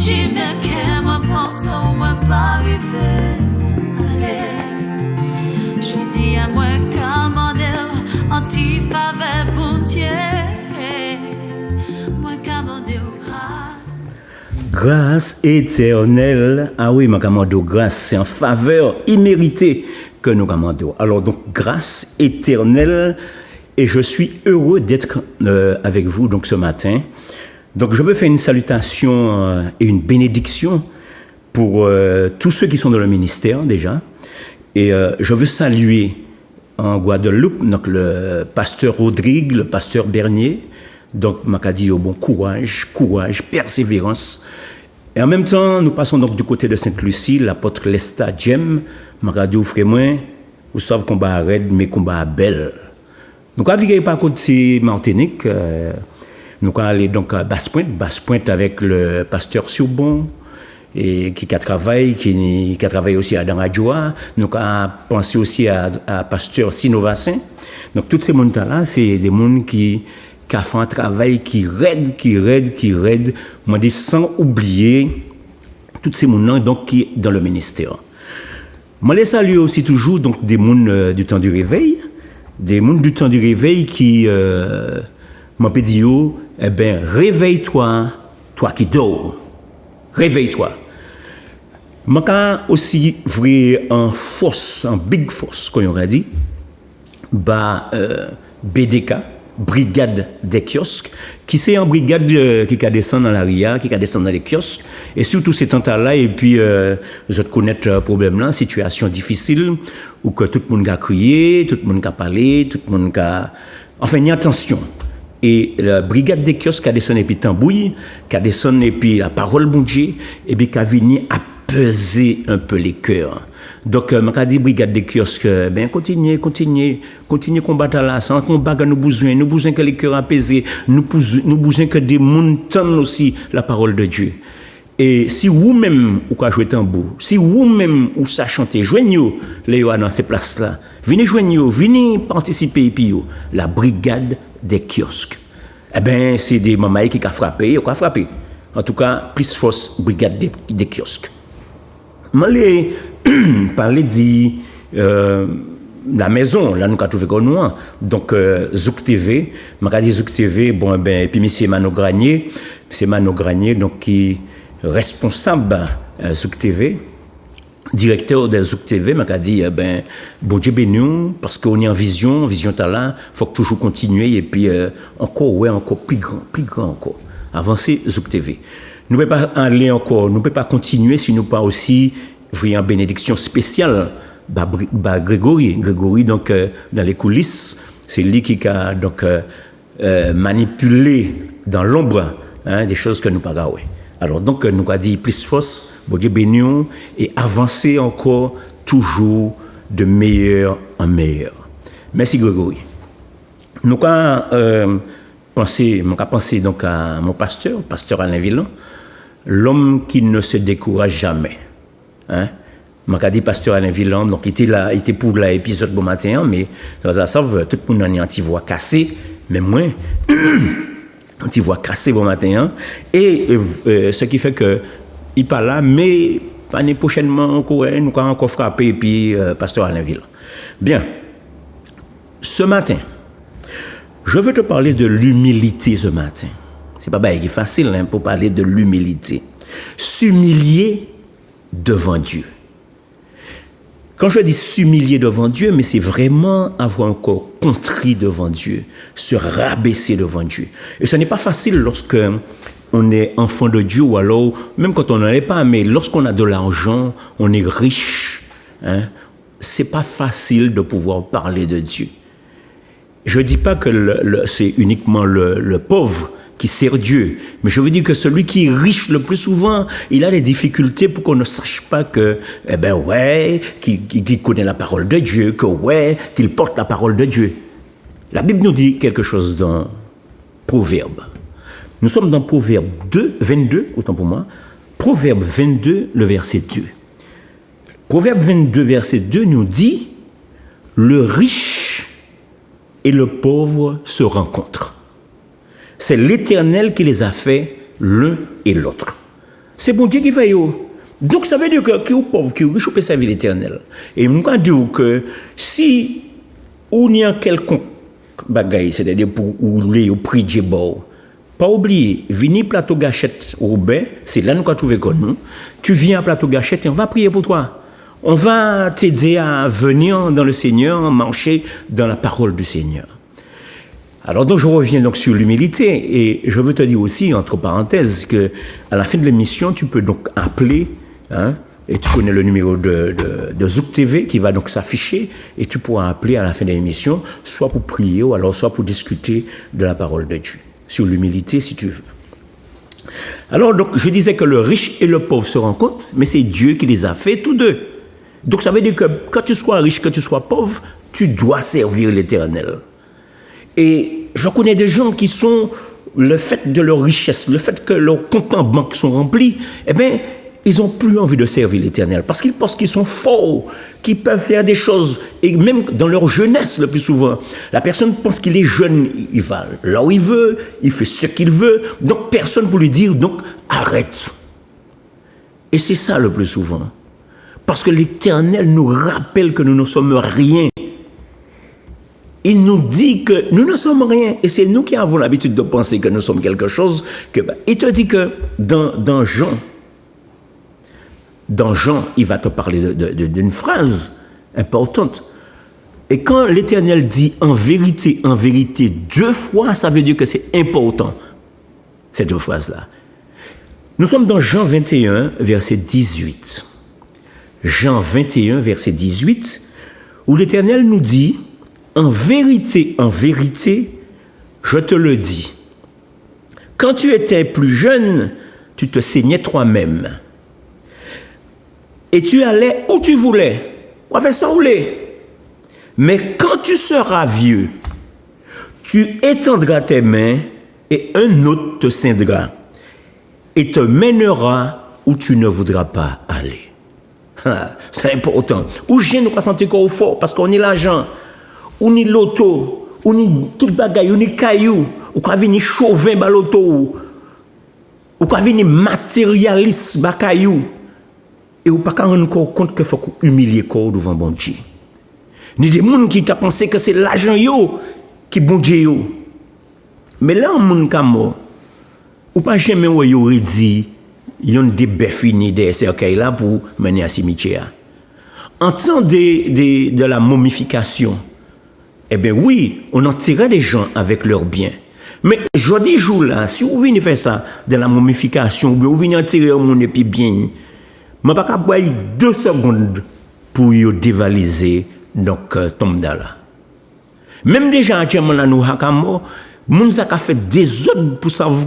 Imagine que moi pense moi pas arriver. Allez, je dis à moi commander anti-faveur pour Dieu. Moi commander grâce. Grâce éternelle. Ah oui, ma commando grâce, c'est en faveur imméritée que nous commandons. Alors donc grâce éternelle, et je suis heureux d'être avec vous donc ce matin. Donc je veux faire une salutation et une bénédiction pour tous ceux qui sont dans le ministère déjà. Et je veux saluer en Guadeloupe donc le pasteur Rodrigue, le pasteur Bernier. Donc m'a dit bon courage, persévérance. Et en même temps, nous passons donc du côté de Sainte-Lucie, l'apôtre Lesta Jem, m'a dit frère moi, vous savez combat raide mais combat belle. Donc à vivre par côté Martinique. Nous allons aller donc à Basse-Pointe avec le pasteur Siobon, et qui a travaillé aussi à Dangadjoa. Nous allons penser aussi à pasteur Sinovassin. Donc tous ces gens-là, c'est des gens qui font un travail qui raide. Moi, dis sans oublier tous ces gens donc qui dans le ministère. Moi, les salue aussi toujours donc des gens du temps du réveil, qui m'ont dit eh bien, réveille-toi, toi qui dors. Réveille-toi. Je vais aussi ouvrir en force, en big force, comme on a dit, BDK, Brigade des kiosques, qui c'est en brigade qui a descend dans la RIA, qui a descend dans les kiosques, et surtout ces temps-là, et puis vous connaissez le problème là, situation difficile, où que tout le monde a crié, tout le monde a parlé, tout le monde a... Enfin, il y a attention. Et la brigade des kiosques a descendu et puis tambouille, qui a descendu et puis la parole bon Dieu, et puis qui a venu à peser un peu les cœurs. Donc, je dit brigade des kiosques, ben continuez combattre là, sans combat que nous besoin que les cœurs apaisés, nous besoin que des gens entendent aussi la parole de Dieu. Et si vous-même vous pouvez jouer tambour, si vous-même vous savez chanter, joignez-vous les dans ces places-là, venez participer puis la brigade des kiosques. Eh bien, c'est des mamans qui ont frappé, En tout cas, plus force brigade des kiosques. Je vais parler de la maison, là nous avons trouvé qu'on nous. Donc, Zouk TV, je dis Zouk TV, bon, ben, puis M. Mano Granier, donc qui est responsable Zouk TV. Directeur de Zouk TV m'a dit ben bon Dieu béni parce qu'on est en vision talent, faut que toujours continuer et puis encore plus grand encore avancer Zouk TV. Nous ne pouvons pas aller encore, nous ne pouvons pas continuer si nous pas aussi ouvrir une bénédiction spéciale Grégory donc dans les coulisses, c'est lui qui a donc manipulé dans l'ombre des choses que nous pas gagné. Alors donc nous avons dit plus force, bon Dieu béni et avancer encore toujours de meilleur en meilleur. Merci Grégory. Nous avons pensé donc à mon pasteur Alain Villan, l'homme qui ne se décourage jamais. Je dit pasteur Alain Villan, donc il était pour l'épisode bon matin, mais ça tout le monde a une anti-voix cassée, mais moi tu vois casser bon matin et ce qui fait que il pas là mais l'année prochainement encore nous allons encore frapper et puis pasteur Alain Villan. Bien. Ce matin, je veux te parler de l'humilité ce matin. C'est pas bien facile pour parler de l'humilité. S'humilier devant Dieu. Quand je dis s'humilier devant Dieu, mais c'est vraiment avoir un corps contrit devant Dieu, se rabaisser devant Dieu. Et ce n'est pas facile lorsque on est enfant de Dieu ou alors, même quand on n'en est pas, mais lorsqu'on a de l'argent, on est riche. C'est pas facile de pouvoir parler de Dieu. Je ne dis pas que c'est uniquement le pauvre qui sert Dieu. Mais je veux dire que celui qui est riche le plus souvent, il a des difficultés pour qu'on ne sache pas que, qu'il connaît la parole de Dieu, qu'il porte la parole de Dieu. La Bible nous dit quelque chose dans Proverbe. Nous sommes dans Proverbe 22, autant pour moi. Proverbe 22, le verset 2. Proverbe 22, verset 2 nous dit « Le riche et le pauvre se rencontrent. C'est l'Éternel qui les a fait l'un et l'autre. » C'est bon Dieu qui fait yo. Donc ça veut dire que qui est pauvre, qui est riche, peut servir l'Éternel. Et nous quand dire que si on y a quelconque bagaille, c'est-à-dire pour ou les prix de bord, pas oublier, venir plateau gâchette au bain, c'est là nous qu'on trouver comme nous. Tu viens à plateau gâchette et on va prier pour toi. On va t'aider à venir dans le Seigneur, marcher dans la parole du Seigneur. Alors donc je reviens donc sur l'humilité et je veux te dire aussi entre parenthèses que à la fin de l'émission tu peux donc appeler et tu connais le numéro de Zouk TV qui va donc s'afficher et tu pourras appeler à la fin de l'émission soit pour prier ou alors soit pour discuter de la parole de Dieu sur l'humilité si tu veux. Alors donc je disais que le riche et le pauvre se rencontrent mais c'est Dieu qui les a fait tous deux. Donc ça veut dire que quand tu sois riche, que tu sois pauvre, tu dois servir l'Éternel. Et je connais des gens qui sont, le fait de leur richesse, le fait que leurs comptes en banque sont remplis, eh bien, ils n'ont plus envie de servir l'Éternel parce qu'ils pensent qu'ils sont forts, qu'ils peuvent faire des choses. Et même dans leur jeunesse, le plus souvent, la personne pense qu'il est jeune, il va là où il veut, il fait ce qu'il veut. Donc, personne pour lui dire, donc, arrête. Et c'est ça le plus souvent. Parce que l'Éternel nous rappelle que nous ne sommes rien. Il nous dit que nous ne sommes rien. Et c'est nous qui avons l'habitude de penser que nous sommes quelque chose. Il te dit que dans Jean, il va te parler d'une phrase importante. Et quand l'Éternel dit en vérité, deux fois, ça veut dire que c'est important, ces deux phrases-là. Nous sommes dans Jean 21, verset 18. Jean 21, verset 18, où l'Éternel nous dit, en vérité, je te le dis, quand tu étais plus jeune, tu te saignais toi-même. Et tu allais où tu voulais. On fait ça où voulait. Mais quand tu seras vieux, tu étendras tes mains et un autre te ceindra et te mènera où tu ne voudras pas aller. C'est important. Ou je ne pas sentir qu'on est fort parce qu'on est l'argent, on est l'auto, on est tout le bagage, on est caillou, ou qu'on vient chauvin par l'auto, ou qu'on vient matérialiste par caillou. Et ou pas qu'on rendre compte qu'il faut humilier corps devant bon Dieu. Ni des gens qui t'a pensé que c'est l'argent yo qui bon Dieu yo. Mais là un monde comme moi, ou pas jamais ou yo dit yon des béfini des cercueils là pour mener à cimetière. En temps de la momification, eh bien oui, on enterrait les gens avec leurs biens. Mais je dis jour là, si vous venez faire ça de la momification, ou bien vous venez enterrer mon épi bien, je ne vais pas boire 2 secondes pour y dévaliser donc tombe là. Même déjà actuellement là nous hakamo, nous a fait des ordres pour savoir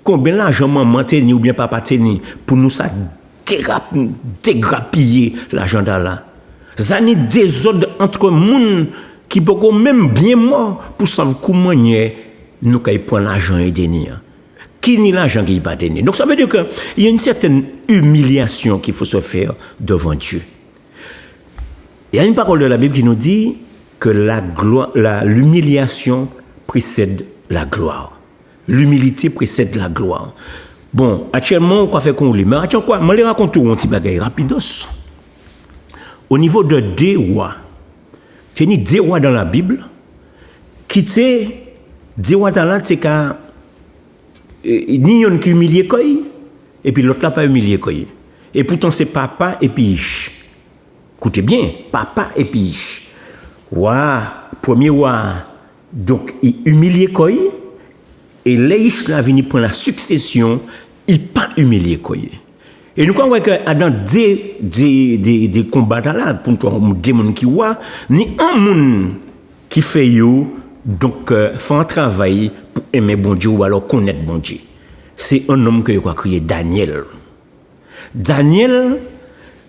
combien l'argent maman teni ou bien papa teni pour nous ça dégrapiller l'argent là. Zani des ordres entre moun qui peut même bien mort pour savoir comment nous kay prendre l'argent et tenir. Qui ni l'argent qui pas tenir. Donc ça veut dire que il y a une certaine humiliation qu'il faut se faire devant Dieu. Il y a une parole de la Bible qui nous dit que l'humiliation précède la gloire. L'humilité précède la gloire. Bon, actuellement, on va faire qu'on lit. Mais actuellement, quoi? Je vais raconter un petit bagage rapidos. Au niveau de deux rois, il y a deux rois dans la Bible qui étaient deux rois dans la c'est qu'à ni un qui humilié quoi et puis l'autre n'a pas humilié quoi. Et pourtant c'est papa et puis écoutez bien, papa et puis premier roi donc il humilié quoi et l'Aïch là venu prendre la succession, il pas humilié quoi. Et nous croyons que dans des combats là pour un démon qui voit ni un monde qui fait yo donc faire un travail pour aimer bon Dieu ou alors connaître bon Dieu. C'est un homme que je crois crier Daniel. Daniel,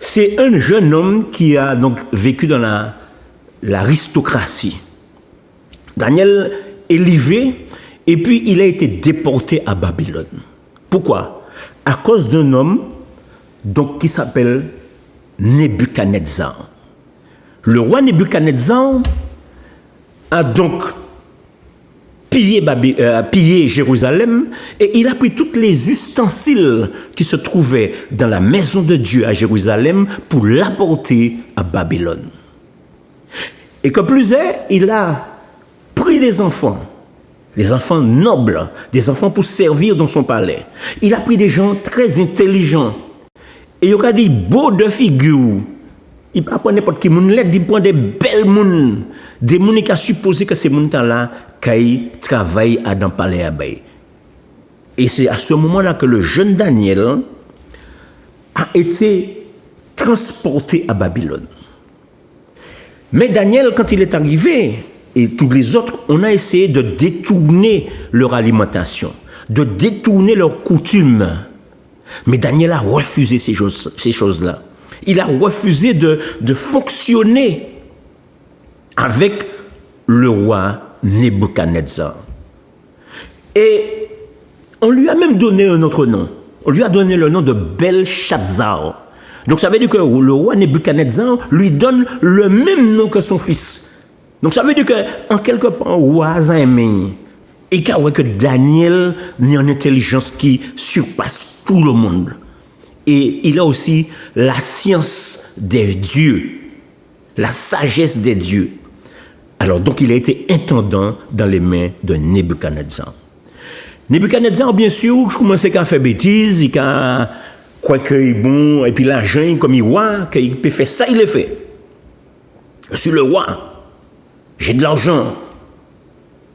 c'est un jeune homme qui a donc vécu dans l'aristocratie. Daniel est élevé et puis il a été déporté à Babylone. Pourquoi? À cause d'un homme donc, qui s'appelle Nebuchadnezzar. Le roi Nebuchadnezzar a donc piller Jérusalem et il a pris tous les ustensiles qui se trouvaient dans la maison de Dieu à Jérusalem pour l'apporter à Babylone. Et que plus est, il a pris des enfants nobles, des enfants pour servir dans son palais. Il a pris des gens très intelligents. Et il a dit, beau de figure. Il ne prend pas n'importe qui, il prend des belles mounes, des mounes qui ont supposé que ces mounes-là qui travaillent dans le palais à Bay. Et c'est à ce moment-là que le jeune Daniel a été transporté à Babylone. Mais Daniel, quand il est arrivé, et tous les autres, on a essayé de détourner leur alimentation, de détourner leurs coutumes. Mais Daniel a refusé ces choses-là. Il a refusé de fonctionner avec le roi Nebuchadnezzar. Et on lui a même donné un autre nom. On lui a donné le nom de Belshazzar. Donc ça veut dire que le roi Nebuchadnezzar lui donne le même nom que son fils. Donc ça veut dire qu'en quelque part, roi Zaymin, et que Daniel a une intelligence qui surpasse tout le monde. Et il a aussi la science des dieux, la sagesse des dieux. Alors donc il a été intendant dans les mains de Nebuchadnezzar. Nebuchadnezzar, bien sûr, je commençais à faire bêtises, il a croit qu'il est bon, et puis l'argent, comme il voit, qu'il peut faire ça, il le fait. Je suis le roi. J'ai de l'argent.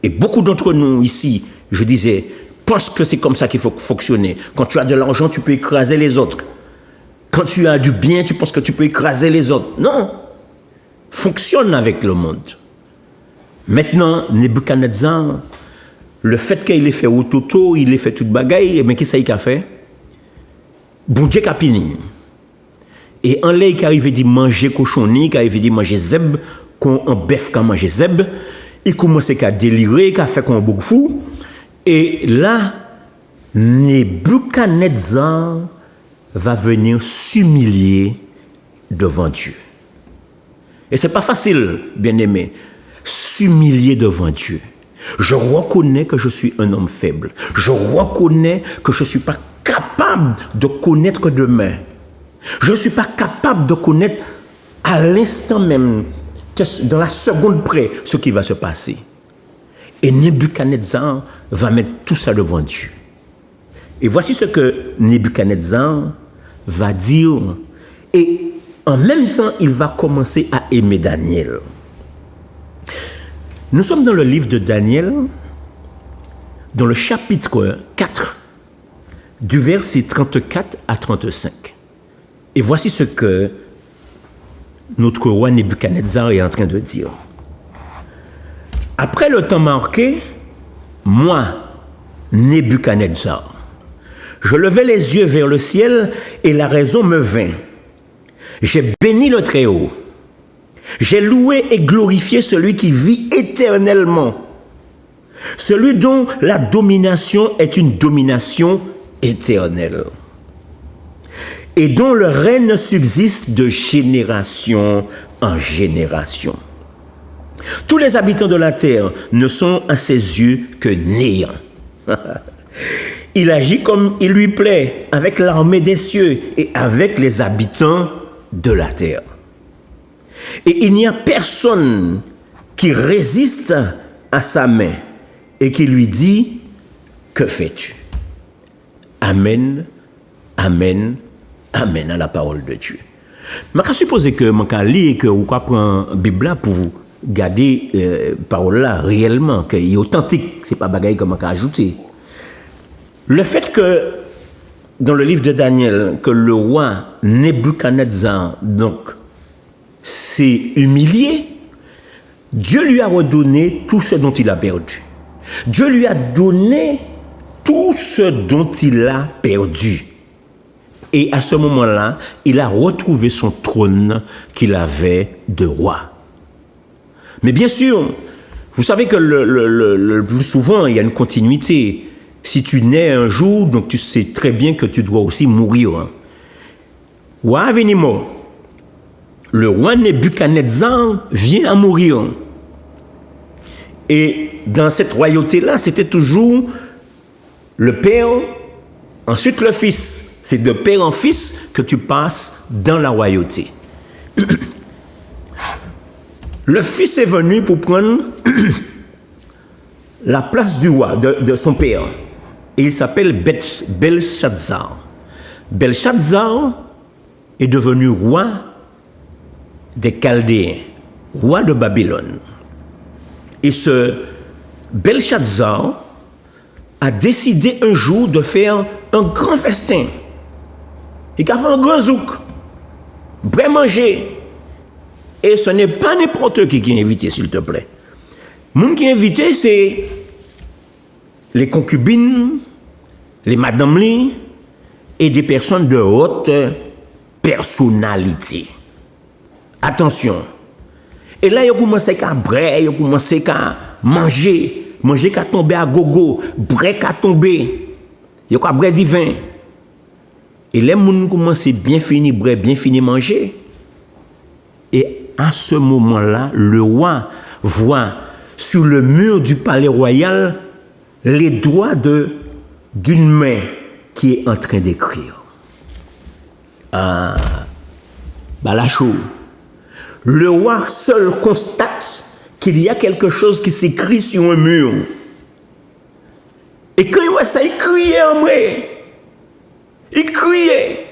Et beaucoup d'entre nous ici, je disais, pensent que c'est comme ça qu'il faut fonctionner. Quand tu as de l'argent, tu peux écraser les autres. Quand tu as du bien, tu penses que tu peux écraser les autres. Non. Fonctionne avec le monde. Maintenant, Nebuchadnezzar, le fait qu'il ait fait autoto, il ait fait toute bagaille, mais qui ça il a fait? Bon Dieu a puni. Et en l'air qui arrive dit manger cochonnier, qui arrive dit manger zeb, qu'on bœuf qui mange zeb, il commence à délirer, à faire comme un bouc fou. Et là, Nebuchadnezzar va venir s'humilier devant Dieu. Et ce n'est pas facile, bien-aimé, s'humilier devant Dieu. Je reconnais que je suis un homme faible. Je reconnais que je ne suis pas capable de connaître demain. Je ne suis pas capable de connaître à l'instant même, dans la seconde près, ce qui va se passer. Et Nebuchadnezzar va mettre tout ça devant Dieu. Et voici ce que Nebuchadnezzar va dire. Et en même temps, il va commencer à aimer Daniel. Nous sommes dans le livre de Daniel, dans le chapitre 4, du verset 34 à 35. Et voici ce que notre roi Nebuchadnezzar est en train de dire. Après le temps marqué, moi, Nebuchadnezzar, je levai les yeux vers le ciel et la raison me vint. J'ai béni le Très-Haut. J'ai loué et glorifié celui qui vit éternellement, celui dont la domination est une domination éternelle et dont le règne subsiste de génération en génération. Tous les habitants de la terre ne sont à ses yeux que néants. Il agit comme il lui plaît, avec l'armée des cieux et avec les habitants de la terre. Et il n'y a personne qui résiste à sa main et qui lui dit, que fais-tu? Amen, amen, amen à la parole de Dieu. Je vais supposer que je vais lire et que vous prendre la Bible pour vous garder la parole là réellement, qu'elle est authentique, ce n'est pas bagaille comme je vais ajouter. Le fait que, dans le livre de Daniel, que le roi Nebuchadnezzar, donc, s'est humilié, Dieu lui a redonné tout ce dont il a perdu. Dieu lui a donné tout ce dont il a perdu. Et à ce moment-là, il a retrouvé son trône qu'il avait de roi. Mais bien sûr, vous savez que le plus souvent, il y a une continuité. Si tu nais un jour, donc tu sais très bien que tu dois aussi mourir. Roi Venimo, le roi Nebuchadnezzar vient à mourir. Et dans cette royauté-là, c'était toujours le père, ensuite le fils. C'est de père en fils que tu passes dans la royauté. Le fils est venu pour prendre la place du roi, de son père. Et il s'appelle Belshazzar. Belshazzar est devenu roi des Chaldéens, roi de Babylone. Et ce Belshazzar a décidé un jour de faire un grand festin. Il a fait un grand zouk, vrai manger. Et ce n'est pas n'importe qui est invité, s'il te plaît. Le monde qui est invité, c'est les concubines, les madames li, et des personnes de haute personnalité. Attention. Et là, ils ont commencé à briller, ils ont commencé à manger qu'à tomber à gogo, briller qu'à tomber. Ils ont briller du vin. Et les gens commencent bien fini briller, bien fini manger. Et à ce moment-là, le roi voit sur le mur du palais royal les doigts d'une main qui est en train d'écrire. Ah, Balachou. Le roi seul constate qu'il y a quelque chose qui s'écrit sur un mur. Et quand il voit ça, il criait en moi. Il criait.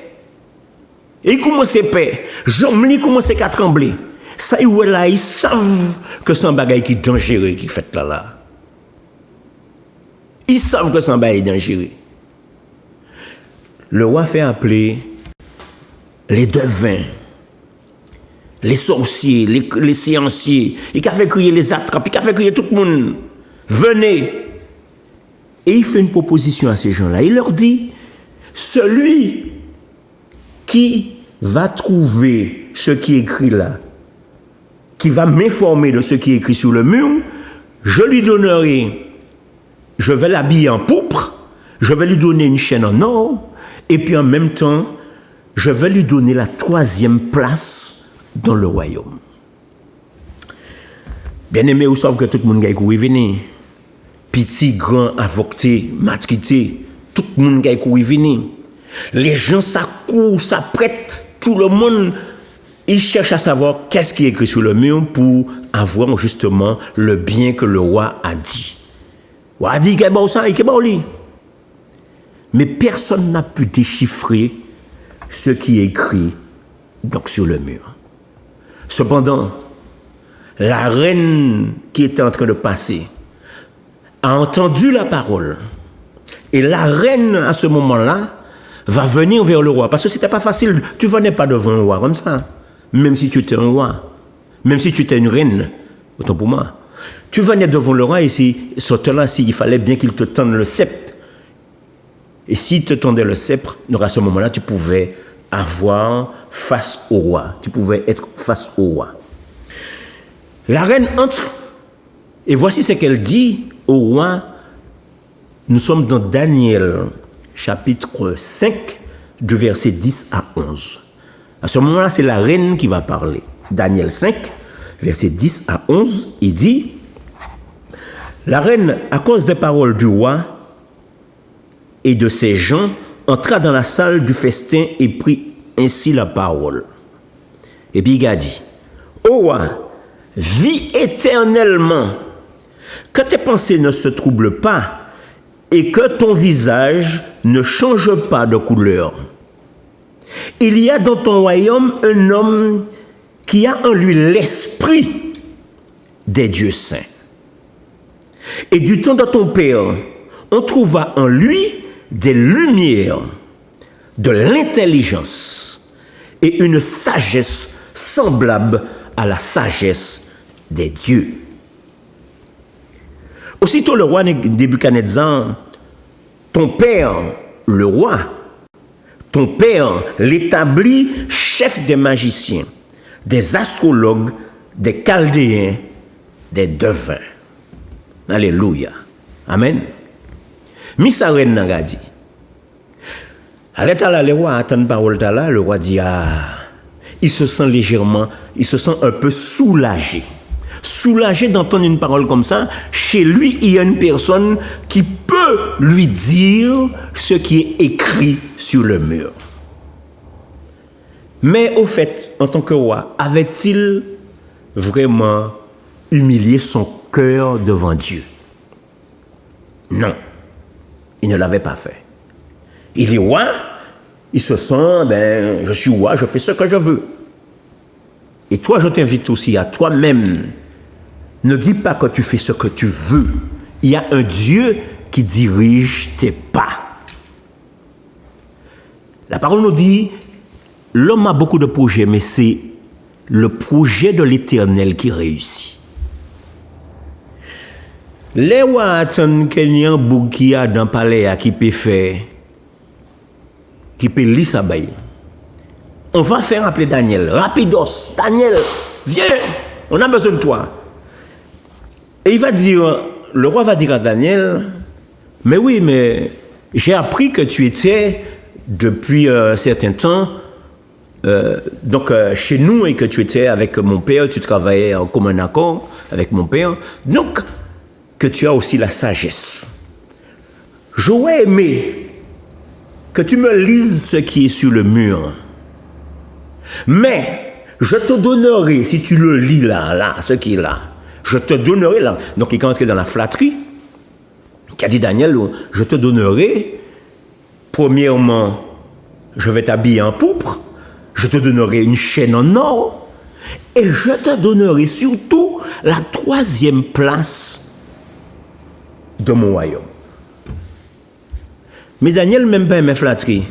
Et il commençait à peur. Jean-Mli commençait à trembler. Ça, ils savent que c'est un bagage qui est dangereux qui fait là. Ils savent que c'est un bagage dangereux. Le roi fait appeler les devins, les sorciers, les séanciers. Il a fait crier les attrapes, il a fait crier tout le monde. Venez. Et il fait une proposition à ces gens-là. Il leur dit, celui qui va trouver ce qui est écrit là, qui va m'informer de ce qui est écrit sur le mur, je lui donnerai, je vais l'habiller en pourpre, je vais lui donner une chaîne en or, et puis en même temps, je vais lui donner la 3e place dans le royaume. Bien aimé, vous savez que tout le monde a couru venir. Petit, grand, avocté, matrité, tout le monde a couru venir. Les gens s'accourent, s'apprêtent, tout le monde, il cherche à savoir qu'est-ce qui est écrit sur le mur pour avoir justement le bien que le roi a dit. Le roi a dit qu'il y a ça, qu'il y a. Mais personne n'a pu déchiffrer ce qui est écrit donc, sur le mur. Cependant, la reine qui était en train de passer a entendu la parole. Et la reine, à ce moment-là, va venir vers le roi. Parce que ce n'était pas facile. Tu ne venais pas devant un roi comme ça. Même si tu étais un roi. Même si tu étais une reine. Autant pour moi. Tu venais devant le roi et ce temps-là, il fallait bien qu'il te tende le sceptre. Et s'il te tendait le sceptre, donc à ce moment-là, tu pouvais avoir face au roi. Tu pouvais être face au roi. La reine entre et voici ce qu'elle dit au roi. Nous sommes dans Daniel, chapitre 5, du verset 10 à 11. À ce moment-là, c'est la reine qui va parler. Daniel 5, verset 10 à 11, il dit, la reine, à cause des paroles du roi et de ses gens, entra dans la salle du festin et prit ainsi la parole. Et puis il a dit, ô roi, vis éternellement, que tes pensées ne se troublent pas et que ton visage ne change pas de couleur. Il y a dans ton royaume un homme qui a en lui l'esprit des dieux saints. Et du temps de ton père, on trouva en lui des lumières, de l'intelligence et une sagesse semblable à la sagesse des dieux. Aussitôt le roi Nebuchadnezzar, ton père, le roi, ton père l'établit chef des magiciens, des astrologues, des chaldéens, des devins. Alléluia. Amen. Misa reine n'a dit. Allez, le roi attend parole là, le roi dit, ah, il se sent légèrement, il se sent un peu soulagé. soulagé d'entendre une parole comme ça. Chez lui, il y a une personne qui peut lui dire ce qui est écrit sur le mur. Mais au fait, en tant que roi, avait-il vraiment humilié son cœur devant Dieu? Non, il ne l'avait pas fait. Il est roi, il se sent, je suis roi, je fais ce que je veux. Et toi, je t'invite aussi à toi-même, ne dis pas que tu fais ce que tu veux. Il y a un Dieu qui dirige tes pas. La parole nous dit, l'homme a beaucoup de projets, mais c'est le projet de l'Éternel qui réussit. Les rois attendent qu'il y ait un bouc qui a dans le palais qui peut faire, qui peut lire sa baille. On va faire appeler Daniel. Rapidos, Daniel, viens, on a besoin de toi. Et il va dire, le roi va dire à Daniel, mais oui, mais j'ai appris que tu étais depuis un certain temps chez nous et que tu étais avec mon père, tu travaillais en commun accord avec mon père, donc que tu as aussi la sagesse. J'aurais aimé que tu me lises ce qui est sur le mur. Mais je te donnerai, si tu le lis là, ce qui est là, je te donnerai là. Donc il commence dans la flatterie, qui a dit Daniel, je te donnerai, premièrement, je vais t'habiller en pourpre, je te donnerai une chaîne en or, et je te donnerai surtout la 3e place de mon royaume. Mais Daniel même pas aimé flatterie.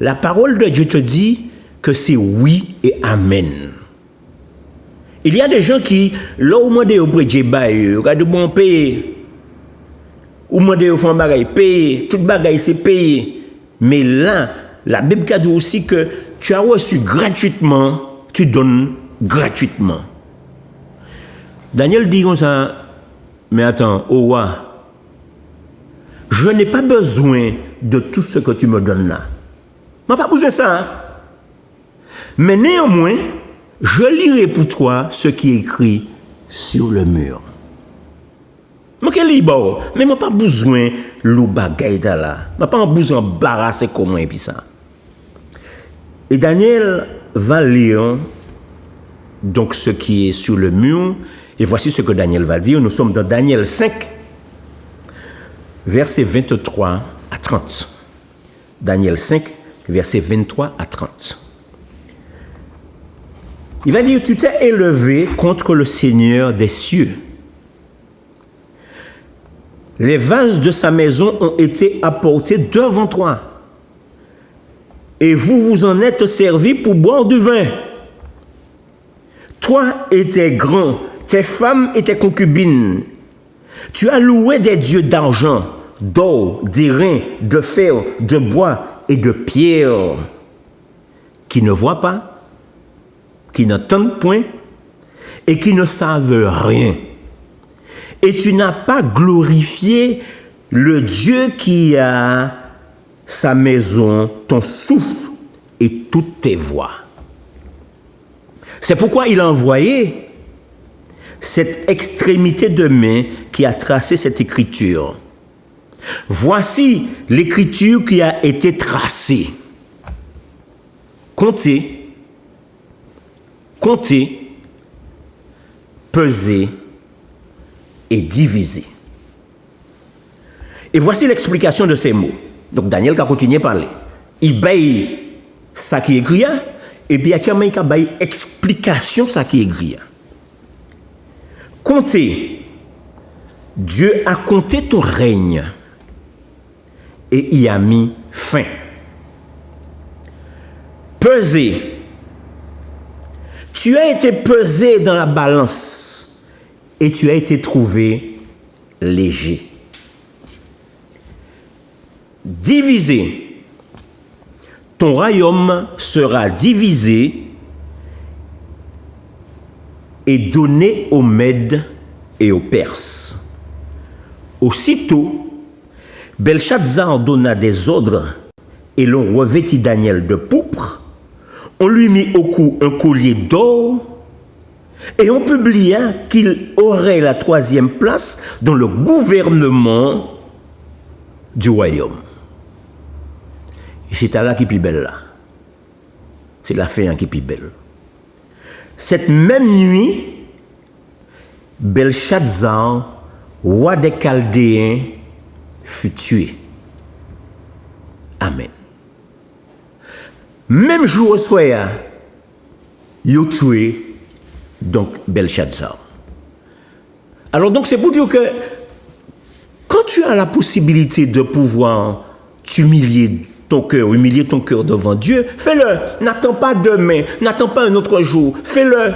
La parole de Dieu te dit que c'est oui et amen. Il y a des gens qui, là où demandent au prêt bail, regardez bon payer, ou demandez au fond bagaille payer, toute bagaille c'est payer. Mais là, la Bible dit aussi que tu as reçu gratuitement, tu donnes gratuitement. Daniel dit comme ça, mais attends, au roi, je n'ai pas besoin de tout ce que tu me donnes là. Je n'ai pas besoin de ça. Hein? Mais néanmoins, je lirai pour toi ce qui est écrit sur le mur. Mais je n'ai pas besoin de l'eau bagaille là. Je n'ai pas besoin d'embarrasser comment et puis ça. Et Daniel va lire donc ce qui est sur le mur. Et voici ce que Daniel va dire. Nous sommes dans Daniel 5, versets 23 à 30. Daniel 5, versets 23 à 30. Il va dire, tu t'es élevé contre le Seigneur des cieux. Les vases de sa maison ont été apportés devant toi. Et vous vous en êtes servis pour boire du vin. Toi et tes grands, tes femmes et tes concubines. Tu as loué des dieux d'argent, d'or, d'airain, de fer, de bois et de pierre, qui ne voient pas, qui n'entendent point et qui ne savent rien. Et tu n'as pas glorifié le Dieu qui a sa maison, ton souffle et toutes tes voies. C'est pourquoi il a envoyé cette extrémité de main qui a tracé cette écriture. Voici l'écriture qui a été tracée. Comptez, pesez et divisez. Et voici l'explication de ces mots. Donc Daniel a continué à parler. Il baille ça qui est écrit, et puis il a baille explication ça qui est écrit. Comptez. Dieu a compté ton règne et y a mis fin. Pesez. Tu as été pesé dans la balance et tu as été trouvé léger. Divisé. Ton royaume sera divisé et donné aux Mèdes et aux Perses. Aussitôt, Belshazzar donna des ordres et l'on revêtit Daniel de pourpre. On lui mit au cou un collier d'or Et on publia qu'il aurait la 3e place dans le gouvernement du royaume. Et c'est là qui est plus belle là. C'est la fin qui est plus belle. Cette même nuit, Belshazzar, roi des Chaldéens, fut tué. Amen. Même jour au soir, il a tué donc Belshazzar. Alors donc c'est pour dire que quand tu as la possibilité de pouvoir humilier ton cœur devant Dieu, fais-le. N'attends pas demain, n'attends pas un autre jour, fais-le.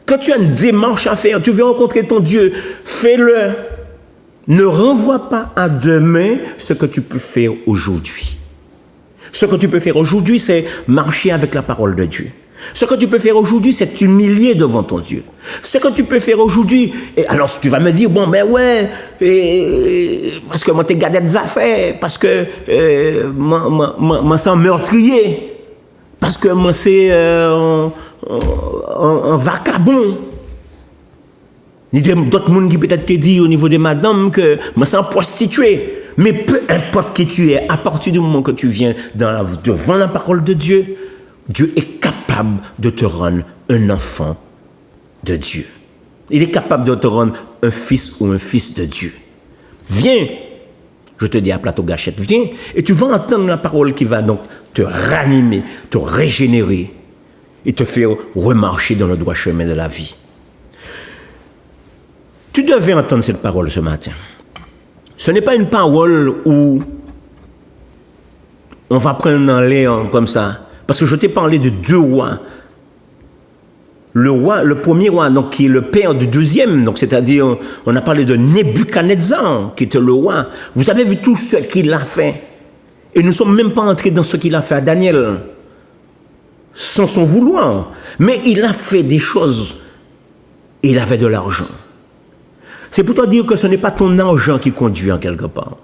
Quand tu as une démarche à faire, tu veux rencontrer ton Dieu, fais-le. Ne renvoie pas à demain ce que tu peux faire aujourd'hui. Ce que tu peux faire aujourd'hui, c'est marcher avec la parole de Dieu. Ce que tu peux faire aujourd'hui, c'est t'humilier devant ton Dieu. Ce que tu peux faire aujourd'hui, et alors tu vas me dire, bon, ben ouais, parce que moi t'es gardé des affaires, parce que moi c'est un meurtrier, parce que moi c'est un vagabond. Il y a d'autres gens qui peut-être qui disent au niveau des madames que moi c'est un prostitué. Mais peu importe qui tu es, à partir du moment que tu viens devant la parole de Dieu, Dieu est capable de te rendre un enfant de Dieu. Il est capable de te rendre un fils ou un fils de Dieu. Viens, je te dis à Plateau Gâchette, viens, et tu vas entendre la parole qui va donc te ranimer, te régénérer et te faire remarcher dans le droit chemin de la vie. Tu devais entendre cette parole ce matin. Ce n'est pas une parole où on va prendre en l'air comme ça. Parce que je t'ai parlé de 2 rois. Le premier roi, donc, qui est le père du 2e, donc, c'est-à-dire, on a parlé de Nebuchadnezzar, qui était le roi. Vous avez vu tout ce qu'il a fait. Et nous ne sommes même pas entrés dans ce qu'il a fait à Daniel, sans son vouloir. Mais il a fait des choses. Et il avait de l'argent. C'est pour te dire que ce n'est pas ton argent qui conduit en quelque part.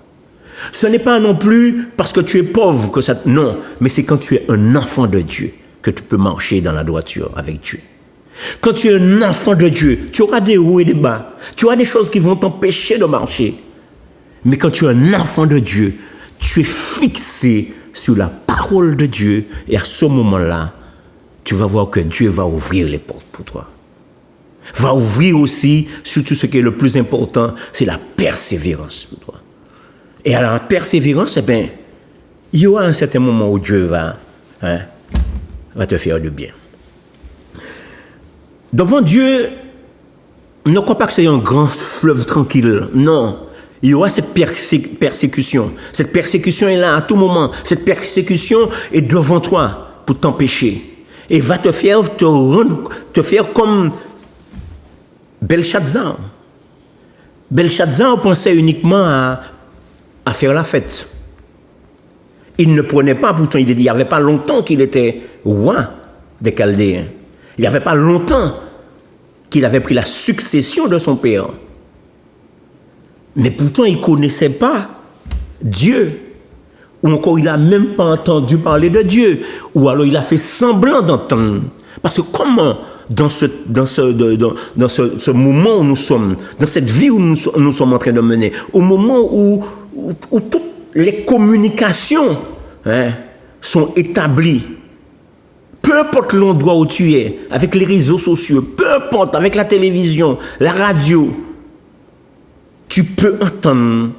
Ce n'est pas non plus parce que tu es pauvre que ça... Non, mais c'est quand tu es un enfant de Dieu que tu peux marcher dans la droiture avec Dieu. Quand tu es un enfant de Dieu, tu auras des hauts et des bas. Tu auras des choses qui vont t'empêcher de marcher. Mais quand tu es un enfant de Dieu, tu es fixé sur la parole de Dieu. Et à ce moment-là, tu vas voir que Dieu va ouvrir les portes pour toi. Va ouvrir aussi, surtout ce qui est le plus important, c'est la persévérance pour toi. Et à la persévérance, eh bien, il y aura un certain moment où Dieu va te faire du bien. Devant Dieu, ne crois pas que c'est un grand fleuve tranquille. Non, il y aura cette persécution. Cette persécution est là à tout moment. Cette persécution est devant toi pour t'empêcher. Et va te faire comme Belshazzar. Belshazzar pensait uniquement à faire la fête. Il ne prenait pas, pourtant il n'y avait pas longtemps qu'il était roi des Chaldéens. Il n'y avait pas longtemps qu'il avait pris la succession de son père. Mais pourtant il ne connaissait pas Dieu. Ou encore il n'a même pas entendu parler de Dieu. Ou alors il a fait semblant d'entendre. Parce que comment dans ce moment où nous sommes, dans cette vie où nous sommes en train de mener, au moment où toutes les communications sont établies, peu importe l'endroit où tu es, avec les réseaux sociaux, peu importe, avec la télévision, la radio, tu peux entendre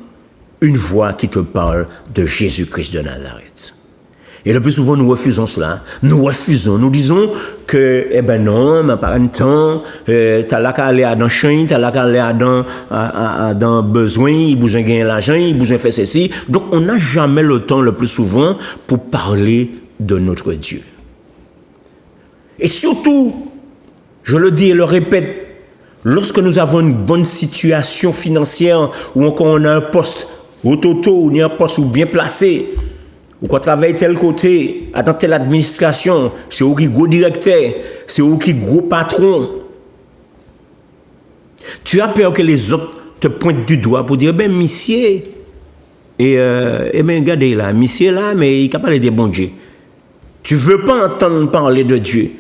une voix qui te parle de Jésus-Christ de Nazareth. Et le plus souvent, nous refusons cela. Nous refusons. Nous disons que, eh ben non, mais pas un temps, t'as là qu'à aller à dans champ, t'as là qu'à aller dans besoin, il besoin de gagner l'argent, il besoin de faire ceci. Donc, on n'a jamais le temps, le plus souvent, pour parler de notre Dieu. Et surtout, je le dis et le répète, lorsque nous avons une bonne situation financière, ou encore on a un poste au toto, ou un poste bien placé, ou qu'on travaille tel côté, dans telle administration, c'est où qui gros directeur, c'est où qui gros patron. Tu as peur que les autres te pointent du doigt pour dire, ben, monsieur, et ben, regardez là, monsieur là, mais il est capable de bon Dieu. Tu ne veux pas entendre parler de Dieu,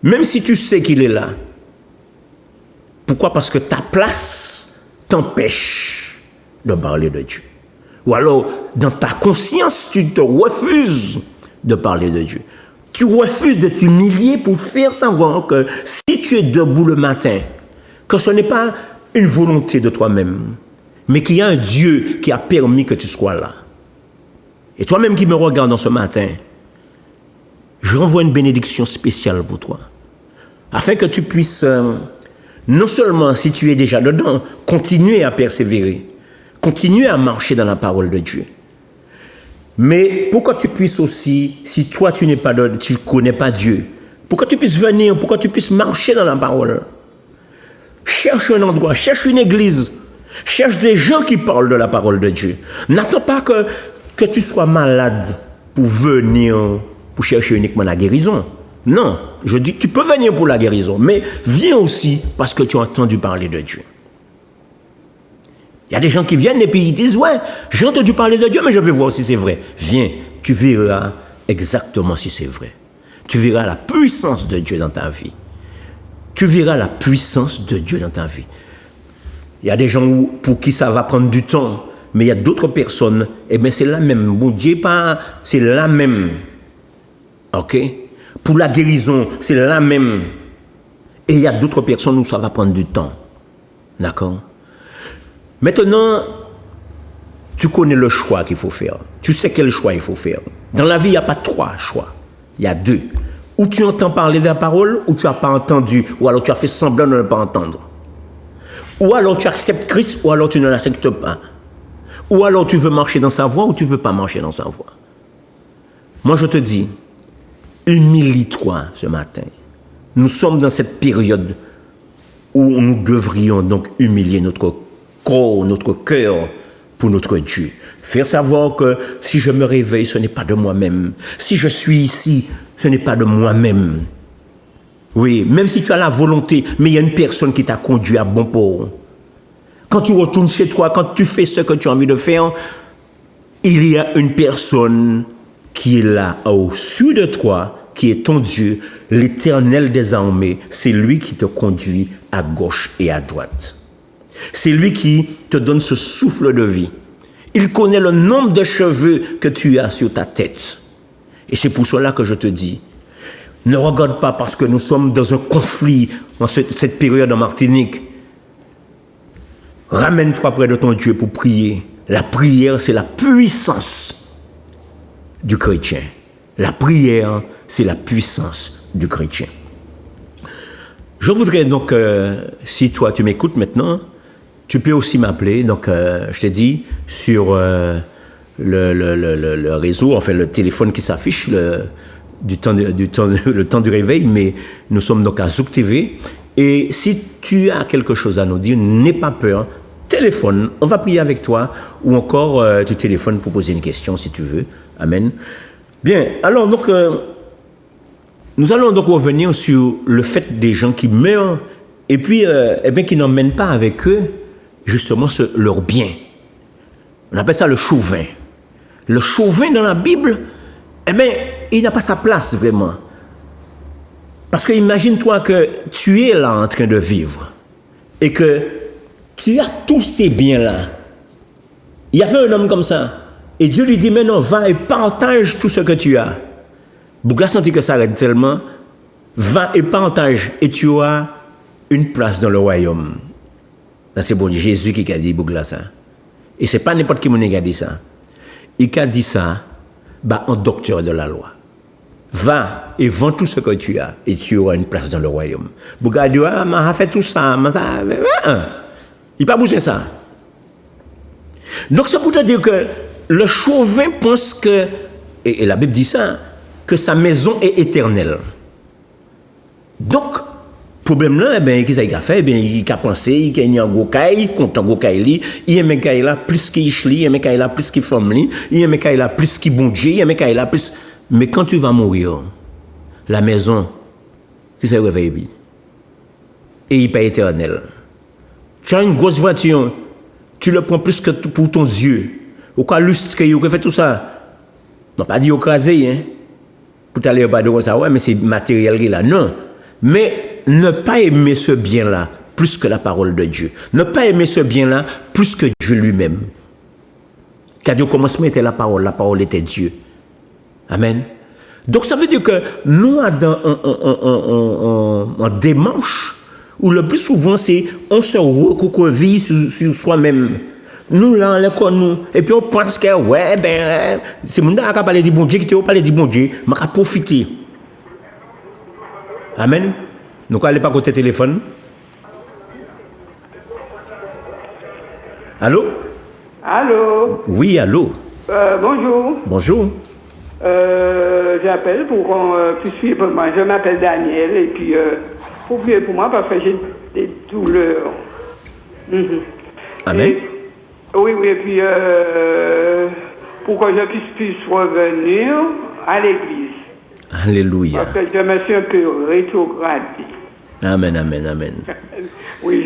même si tu sais qu'il est là. Pourquoi? Parce que ta place t'empêche de parler de Dieu. Ou alors, dans ta conscience, tu te refuses de parler de Dieu. Tu refuses de t'humilier pour faire savoir que si tu es debout le matin, que ce n'est pas une volonté de toi-même, mais qu'il y a un Dieu qui a permis que tu sois là. Et toi-même qui me regardes ce matin, je renvoie une bénédiction spéciale pour toi, afin que tu puisses, non seulement si tu es déjà dedans, continuer à persévérer, continuer à marcher dans la parole de Dieu, mais pour que tu puisses aussi, si toi tu ne connais pas Dieu, pour que tu puisses venir, pour que tu puisses marcher dans la parole, cherche un endroit, cherche une église, cherche des gens qui parlent de la parole de Dieu. N'attends pas que tu sois malade pour venir, pour chercher uniquement la guérison. Non, je dis, tu peux venir pour la guérison, mais viens aussi parce que tu as entendu parler de Dieu. Il y a des gens qui viennent et puis ils disent, ouais, j'ai entendu parler de Dieu, mais je vais voir si c'est vrai. Viens, tu verras exactement si c'est vrai. Tu verras la puissance de Dieu dans ta vie. Tu verras la puissance de Dieu dans ta vie. Il y a des gens pour qui ça va prendre du temps, mais il y a d'autres personnes, eh bien c'est la même. Bon Dieu, c'est la même. Ok? Pour la guérison, c'est la même. Et il y a d'autres personnes où ça va prendre du temps. D'accord? Maintenant, tu connais le choix qu'il faut faire. Tu sais quel choix il faut faire. Dans la vie, il n'y a pas 3 choix. Il y a 2. Ou tu entends parler de la parole, ou tu n'as pas entendu, ou alors tu as fait semblant de ne pas entendre. Ou alors tu acceptes Christ, ou alors tu ne l'acceptes pas. Ou alors tu veux marcher dans sa voie, ou tu ne veux pas marcher dans sa voie. Moi, je te dis, humilie-toi ce matin. Nous sommes dans cette période où nous devrions donc humilier notre corps, notre cœur pour notre Dieu. Faire savoir que si je me réveille, ce n'est pas de moi-même. Si je suis ici, ce n'est pas de moi-même. Oui, même si tu as la volonté, mais il y a une personne qui t'a conduit à bon port. Quand tu retournes chez toi, quand tu fais ce que tu as envie de faire, il y a une personne qui est là au-dessus de toi, qui est ton Dieu, l'Éternel des armées. C'est lui qui te conduit à gauche et à droite. C'est lui qui te donne ce souffle de vie. Il connaît le nombre de cheveux que tu as sur ta tête. Et c'est pour cela que je te dis, ne regarde pas parce que nous sommes dans un conflit dans cette période en Martinique. Ramène-toi près de ton Dieu pour prier. La prière, c'est la puissance du chrétien. La prière, c'est la puissance du chrétien. Je voudrais donc, si toi tu m'écoutes maintenant, tu peux aussi m'appeler, donc je t'ai dit, sur le réseau, enfin le téléphone qui s'affiche, le temps du réveil, mais nous sommes donc à Zouk TV. Et si tu as quelque chose à nous dire, n'aie pas peur, téléphone, on va prier avec toi, ou encore tu téléphones pour poser une question si tu veux. Amen. Bien, alors donc, nous allons donc revenir sur le fait des gens qui meurent, et puis eh bien, qui n'emmènent pas avec eux justement leur bien. On appelle ça le chauvin. Le chauvin dans la Bible, eh bien, il n'a pas sa place vraiment. Parce que imagine-toi que tu es là en train de vivre et que tu as tous ces biens-là. Il y avait un homme comme ça. Et Dieu lui dit, maintenant, va et partage tout ce que tu as. Bouga senti que ça arrête tellement. Va et partage et tu auras une place dans le royaume. Là, c'est bon, Jésus qui a dit Bougla ça. Et ce n'est pas n'importe qui qui a dit ça. Il a dit ça, un docteur de la loi. Va et vends tout ce que tu as et tu auras une place dans le royaume. Bougla dit, m'a fait tout ça. Il n'a pas bougé ça. Donc, c'est pour te dire que le chauvin pense que, et la Bible dit ça, que sa maison est éternelle. Donc, problème là, qu'est-ce qu'il a fait? Il a pensé, il a un gros caille, contre un gros caille, il aime caille là plus qu'il chli, il aime caille là plus qu'il femme, il aime caille là plus qu'il bon Dieu, il aime caille là plus. Mais quand tu vas mourir, la maison, qui s'est réveillée, et il n'est pas éternel. Tu as une grosse voiture, tu le prends plus que pour ton Dieu. Au cas lustre, il a fait tout ça. Non, pas dit écrasé, hein. Pour t'aller pas de ça, ouais, mais c'est matériel là. Non. Mais ne pas aimer ce bien-là plus que la parole de Dieu. Ne pas aimer ce bien-là plus que Dieu lui-même. Car Dieu au commencement était la parole était Dieu. Amen. Donc ça veut dire que nous, en démarche, où le plus souvent c'est on se recouvrille sur soi-même. Nous là, nous, et puis on pense que ouais, ben, c'est mon gars qui a parlé du bon Dieu, qui a parlé du bon Dieu, mais qui a profité. Amen. Nous allons pas côté téléphone. Allô? Allô? Oui, allô. Bonjour. Bonjour. J'appelle pour qu'on puisse suivre moi. Je m'appelle Daniel et puis faut prier pour moi parce que j'ai des douleurs. Amen. Oui, et puis pour que je puisse revenir à l'église. Alléluia. Parce que je me suis un peu rétrogradé. Amen, amen, amen. Oui.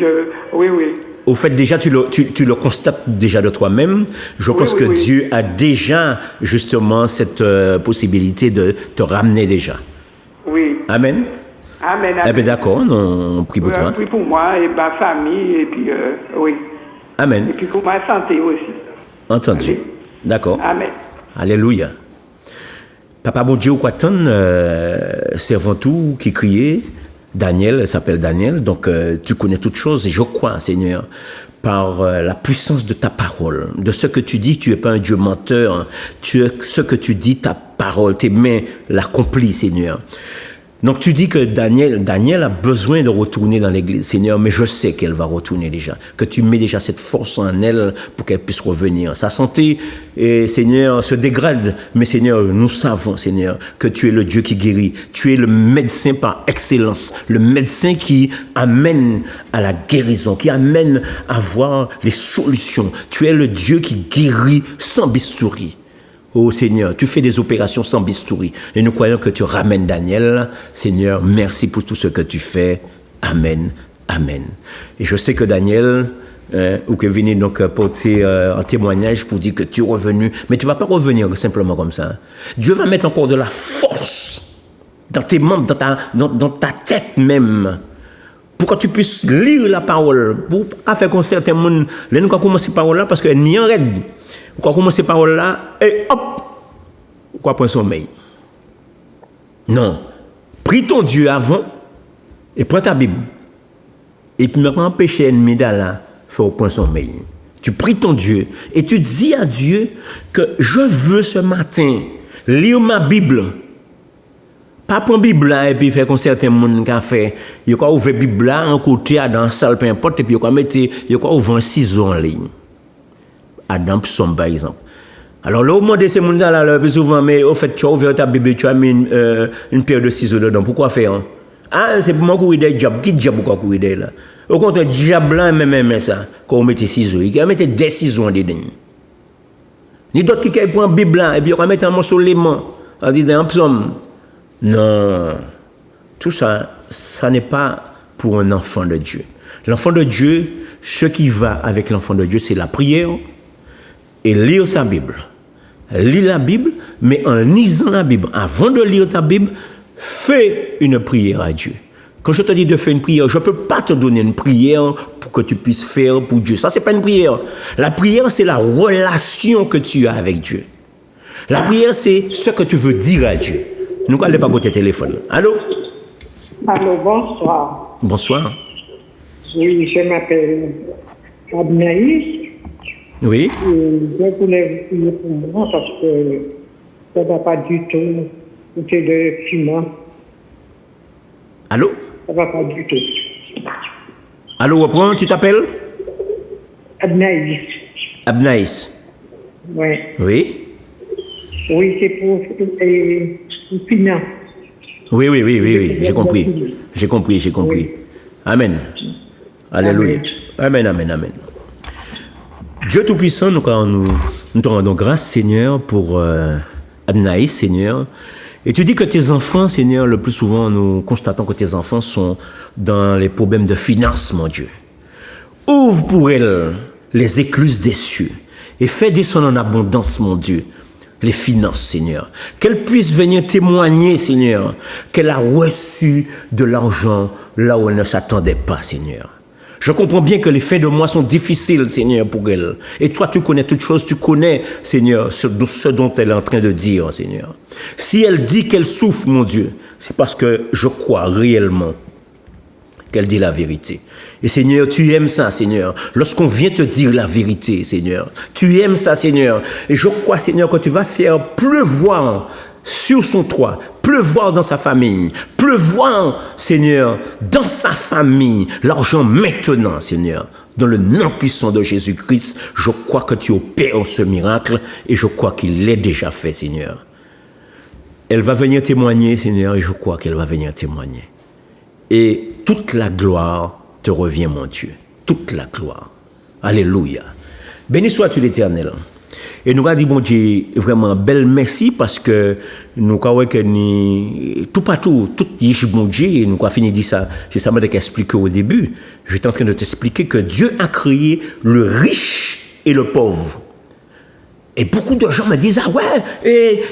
Au fait, déjà, tu le constates déjà de toi-même. Je pense que Dieu a déjà, justement, cette possibilité de te ramener déjà. Oui. Amen. Amen. Eh bien, d'accord, on prie pour toi. On prie pour moi et ma famille, et puis, oui. Amen. Et puis pour ma santé aussi. Entendu. D'accord. Amen. Alléluia. Papa, bon Dieu, quoi t'en, servant tout qui criait. Daniel, s'appelle Daniel, donc tu connais toutes choses et je crois, Seigneur, par la puissance de ta parole, de ce que tu dis, tu n'es pas un Dieu menteur, ce que tu dis, ta parole, tes mains l'accomplissent, Seigneur. Donc tu dis que Daniel a besoin de retourner dans l'église, Seigneur, mais je sais qu'elle va retourner déjà, que tu mets déjà cette force en elle pour qu'elle puisse revenir. Sa santé, Seigneur, se dégrade, mais Seigneur, nous savons, Seigneur, que tu es le Dieu qui guérit, tu es le médecin par excellence, le médecin qui amène à la guérison, qui amène à voir les solutions. Tu es le Dieu qui guérit sans bistouri. Oh Seigneur, tu fais des opérations sans bistouri. Et nous croyons que tu ramènes Daniel. Seigneur, merci pour tout ce que tu fais. Amen. Amen. Et je sais que Daniel, ou que venez donc porter un témoignage pour dire que tu es revenu. Mais tu ne vas pas revenir simplement comme ça. Dieu va mettre encore de la force dans tes membres, dans ta tête même. Pour que tu puisses lire la parole. Pour pas faire comme certains monde. Là, nous allons commencer par parole là parce qu'elle n'y en raide. On va commencer par là et hop, on va prendre sommeil. Non. Prie ton Dieu avant et prends ta Bible. Et puis maintenant, empêcher l'ennemi d'aller faire au point sommeil. Tu pries ton Dieu et tu dis à Dieu que je veux ce matin lire ma Bible. Pas prendre Bible là et puis faire comme certains monde qui a fait. Il y a ouvert Bible là en côté dans la salle, peu importe, et puis il y a ouvert un ciseau en ligne. Adam Psalm par exemple. Alors là, au moins de ces gens-là, le plus souvent, mais au fait, tu as ouvert ta Bible, tu as mis une paire de ciseaux dedans. Pourquoi faire hein? Ah, c'est pour moi courir des diables. Qui diable pourquoi courir des là? Au contraire, diable là, même ça, quand on met des ciseaux, il met des ciseaux en dedans. Ni d'autres qui prennent la Bible là, et puis on va mettre un morceau de léman, on dit un psaume. Non, tout ça, ça n'est pas pour un enfant de Dieu. L'enfant de Dieu, ce qui va avec l'enfant de Dieu, c'est la prière et lire sa Bible. Lis la Bible, mais en lisant la Bible, avant de lire ta Bible, fais une prière à Dieu. Quand je te dis de faire une prière, je ne peux pas te donner une prière pour que tu puisses faire pour Dieu. Ça, ce n'est pas une prière. La prière, c'est la relation que tu as avec Dieu. La prière, c'est ce que tu veux dire à Dieu. Nous allons pas côté téléphone. Allô? Allô, bonsoir. Bonsoir. Oui, je m'appelle Abnaïs. Oui. Je voulais vous prier pour moi parce que ça ne va pas du tout côté de fumant. Allô? Ça ne va pas du tout. Allô, reprends, tu t'appelles? Abnaïs. Abnaïs. Oui. Oui. Oui, c'est pour finance. Oui, j'ai compris. Oui. Amen. Alléluia. Amen. Dieu Tout-Puissant, nous te rendons grâce, Seigneur, pour Abnaïs, Seigneur. Et tu dis que tes enfants, Seigneur, le plus souvent, nous constatons que tes enfants sont dans les problèmes de finances, mon Dieu. Ouvre pour elles les écluses des cieux et fais descendre en abondance, mon Dieu, les finances, Seigneur. Qu'elle puisse venir témoigner, Seigneur, qu'elle a reçu de l'argent là où elle ne s'attendait pas, Seigneur. Je comprends bien que les fins de mois sont difficiles, Seigneur, pour elle. Et toi, tu connais toutes choses, tu connais, Seigneur, ce dont elle est en train de dire, Seigneur. Si elle dit qu'elle souffre, mon Dieu, c'est parce que je crois réellement qu'elle dit la vérité. Et Seigneur, tu aimes ça, Seigneur. Lorsqu'on vient te dire la vérité, Seigneur, tu aimes ça, Seigneur. Et je crois, Seigneur, que tu vas faire pleuvoir sur son toit, pleuvoir dans sa famille, pleuvoir, Seigneur, dans sa famille, l'argent maintenant, Seigneur. Dans le nom puissant de Jésus-Christ, je crois que tu opères ce miracle et je crois qu'il l'est déjà fait, Seigneur. Elle va venir témoigner, Seigneur, et je crois qu'elle va venir témoigner. Et toute la gloire te revient, mon Dieu. Toute la gloire. Alléluia. Béni sois-tu l'Éternel. Et nous avons dit, bon Dieu, vraiment, belle merci parce que nous avons que tout partout, tout est bon Dieu, et nous avons fini de dire ça. C'est ça que je t'expliquais au début. J'étais en train de t'expliquer que Dieu a créé le riche et le pauvre. Et beaucoup de gens me disent, ah ouais,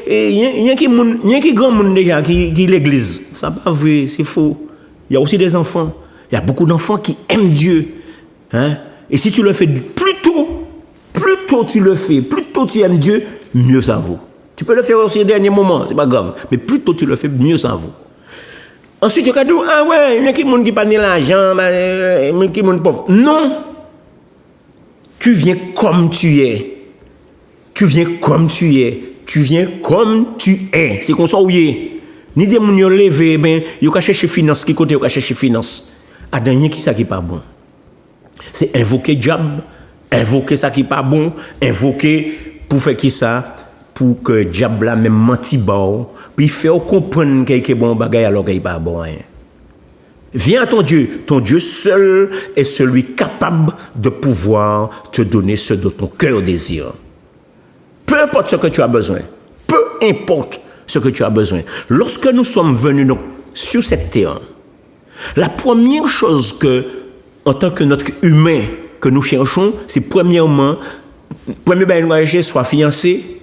il y a qui grand monde déjà qui l'église. Ça pas vrai, c'est faux. Il y a aussi des enfants. Il y a beaucoup d'enfants qui aiment Dieu. Hein? Et si tu le fais plus tôt tu le fais, plus tôt tu aimes Dieu, mieux ça vaut. Tu peux le faire aussi au dernier moment, c'est pas grave. Mais plus tôt tu le fais, mieux ça vaut. Ensuite, tu vas dire, ah ouais, il y a qui monde qui pas l'argent, mais qui monde pauvre. Non. Tu viens comme tu es. Tu viens comme tu es. Tu viens comme tu es. C'est qu'on soit où il est. Ni des gens qui ont levé, ben, ils ont cherché finance, qui côté ils ont cherché finance. À dernier qui ça qui pas bon. C'est invoquer diable, invoquer ça qui pas bon, invoquer pour faire qui ça, pour que diable là même menti bas, puis faire comprendre qu'il est bon bagay alors qu'il pas bon rien. Viens à ton Dieu seul est celui capable de pouvoir te donner ce dont ton cœur désire. Peu importe ce que tu as besoin, peu importe ce que tu as besoin. Lorsque nous sommes venus donc, sur cette terre, la première chose que, en tant que notre humain, que nous cherchons, c'est premièrement, nous soit fiancé,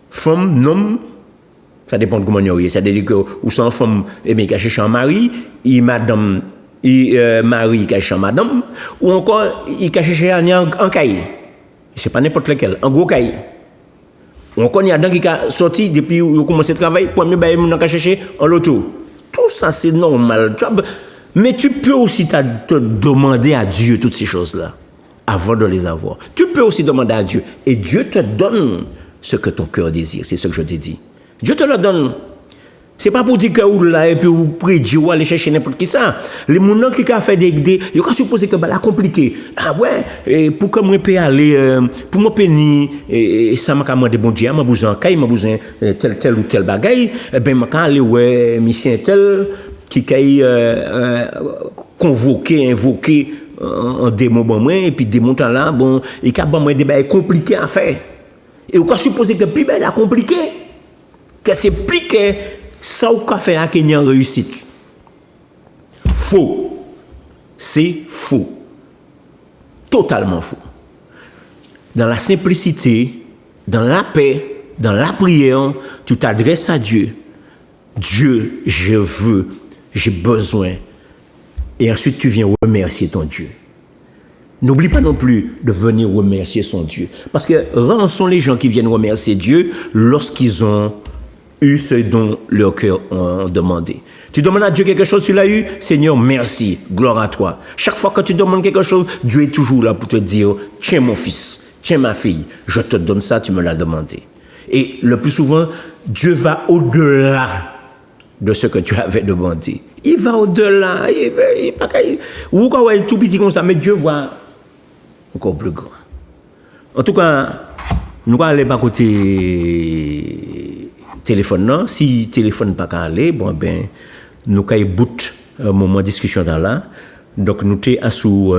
femme, homme, ça dépend de comment on est. C'est-à-dire que, ou sont femme, eh bien, qui cherche un mari, et madame, et mari qui cherche madame, ou encore, il cherche un cahier. C'est pas n'importe lequel, un gros cahier. On connaît des gens qui sont sortis depuis qu'ils ont commencé à travailler, premier bail, ils ont cherché en loto. Tout ça, c'est normal. Mais tu peux aussi te demander à Dieu toutes ces choses-là, avant de les avoir. Tu peux aussi demander à Dieu. Et Dieu te donne ce que ton cœur désire. C'est ce que je t'ai dit. Dieu te le donne. Ce n'est pas pour dire que vous là et puis vous priez ou aller chercher n'importe qui ça. Les gens qui ont fait des idées, ils ont supposé que c'est compliqué. Ah ouais, pour que moi peux aller, pour moi pénir, et ça m'a demandé bon Dieu, m'a besoin de besoin tel ou tel bagaille, ben m'a aller ouais, mission tel qui convoquer, invoquer en démon bon moi et puis démon là bon, et qu'a bon moi des bagailles compliqués à faire. Et vous supposé que plus ben compliqué, que c'est plus que ça ou qu'a fait à Kenya réussite. Faux. C'est faux. Totalement faux. Dans la simplicité, dans la paix, dans la prière, tu t'adresses à Dieu. Dieu, je veux, j'ai besoin. Et ensuite, tu viens remercier ton Dieu. N'oublie pas non plus de venir remercier son Dieu. Parce que rares sont les gens qui viennent remercier Dieu lorsqu'ils ont eu ce dont leur cœur ont demandé. Tu demandes à Dieu quelque chose, tu l'as eu, Seigneur, merci, gloire à toi. Chaque fois que tu demandes quelque chose, Dieu est toujours là pour te dire, tiens mon fils, tiens ma fille, je te donne ça, tu me l'as demandé. Et le plus souvent, Dieu va au-delà de ce que tu avais demandé. Il va au-delà, ou quand il est tout petit comme ça, mais Dieu voit encore plus grand. En tout cas, nous allons aller par côté téléphone non, si téléphone pas qu'à aller, bon ben nous kay bout moment de discussion dans là. Donc nous t'es sous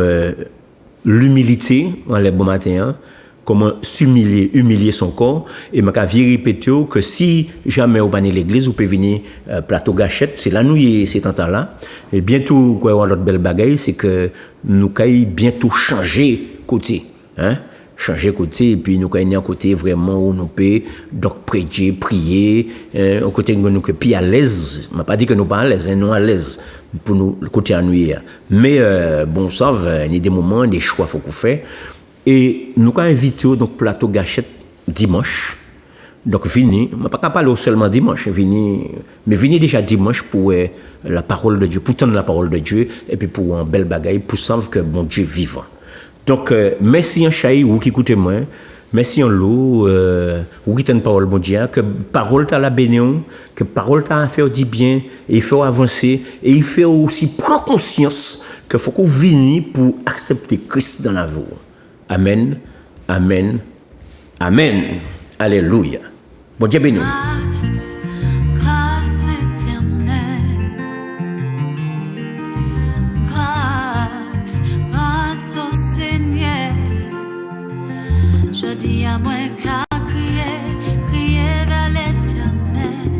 l'humilité en les bon matin, hein, comment humilier son corps et m'a répéter que si jamais au banni l'église ou peut venir plateau gâchette, c'est là nous c'est temps là et bientôt quoi l'autre belle bagaille c'est que nous kay bientôt changer côté, hein. changer côté et puis nous connaît un côté vraiment où nous peut donc prêcher, prier, un côté où nous que plus à l'aise. M'a pas dit que nous pas à l'aise, nous à l'aise pour nous le côté ennuyé. Mais bon ça il y a des moments, des choix faut qu'on fait et nous avons invité donc plateau gâchette dimanche. Donc vini, je ne pas parler seulement dimanche, mais vini déjà dimanche pour la parole de Dieu, pour tendre la parole de Dieu, et puis pour un bel bagaille, pour savoir que bon Dieu vivant. Donc merci en chaï, ou qui écoutez moi, merci en l'eau, ou qui tente parole bon Dieu, que parole t'a la bénéon, que parole t'a fait du bien, et il fait avancer, et il fait aussi prendre conscience que faut qu'on vini pour accepter Christ dans la vie. Amen, amen, amen. Alléluia. Bon Dieu béni. Grâce, grâce éternelle. Grâce, grâce au Seigneur. Je dis à moi qu'à crier, crier vers l'éternel.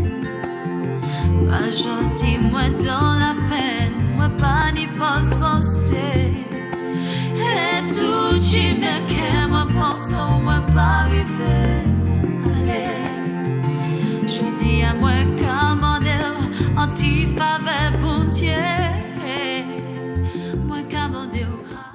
Pas je dis moi dans la peine, moi pas ni force forcée. Et tout qui me qu'est, moi pense, moi pas arriver. Je dis à moi qu'à anti-faveur pour Dieu, moi qu'à grâce.